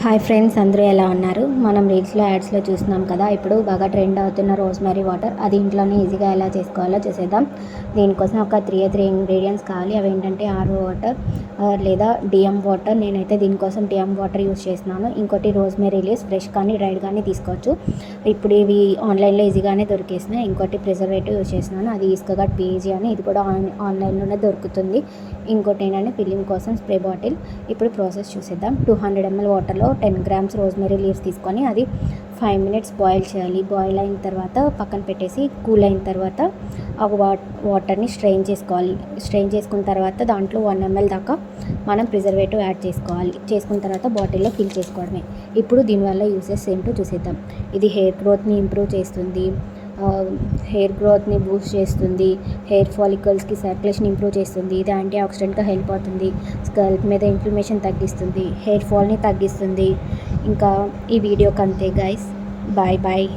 Hi friends, అందరూ ఎలా ఉన్నారు? మనం రీల్స్లో యాడ్స్లో చూస్తున్నాం కదా, ఇప్పుడు బాగా ట్రెండ్ అవుతున్న రోజ్మెరీ వాటర్ అది ఇంట్లోనే ఈజీగా ఎలా చేసుకోవాలో చూసేద్దాం. దీనికోసం ఒక త్రీ ఇంగ్రీడియంట్స్ కావాలి. అవి ఏంటంటే ఆర్ఓ వాటర్ లేదా డిఎం వాటర్. నేనైతే దీనికోసం డిఎం వాటర్ యూస్ చేస్తున్నాను. ఇంకోటి రోజ్మెరీ లీవ్స్, ఫ్రెష్ కానీ డ్రైడ్ కానీ తీసుకోవచ్చు. ఇప్పుడు ఇవి ఆన్లైన్లో ఈజీగానే దొరికేసినాయి. ఇంకోటి ప్రిజర్వేటివ్ యూస్ చేస్తున్నాను, అది ఈస్కోగార్డ్ పీజీ అని, ఇది కూడా ఆన్లైన్లోనే దొరుకుతుంది. ఇంకోటి ఏంటంటే ఫిల్లింగ్ కోసం స్ప్రే బాటిల్. ఇప్పుడు ప్రాసెస్ చూసేద్దాం. 200 ml వాటర్లో 10 grams రోజ్మెరీ లీవ్స్ తీసుకొని అది 5 minutes బాయిల్ చేయాలి. బాయిల్ అయిన తర్వాత పక్కన పెట్టేసి కూల్ అయిన తర్వాత ఆ వాటర్ని స్ట్రెయిన్ చేసుకోవాలి. స్ట్రెయిన్ చేసుకున్న తర్వాత దాంట్లో 1 ml దాకా మనం ప్రిజర్వేటివ్ యాడ్ చేసుకోవాలి. చేసుకున్న తర్వాత బాటిల్లో ఫిల్ చేసుకోవడమే. ఇప్పుడు దీనివల్ల యూసెస్ ఏంటో చూసేద్దాం. ఇది హెయిర్ గ్రోత్ని ఇంప్రూవ్ చేస్తుంది, హెయిర్ గ్రోత్ని బూస్ట్ చేస్తుంది, హెయిర్ ఫాలికల్స్కి సర్క్యులేషన్ ఇంప్రూవ్ చేస్తుంది, ఇది యాంటీ ఆక్సిడెంట్గా హెల్ప్ అవుతుంది, స్కల్ప్ మీద ఇన్ఫ్లమేషన్ తగ్గిస్తుంది, హెయిర్ ఫాల్ని తగ్గిస్తుంది. ఇంకా ఈ వీడియోకి అంతే గైస్, బాయ్ బాయ్.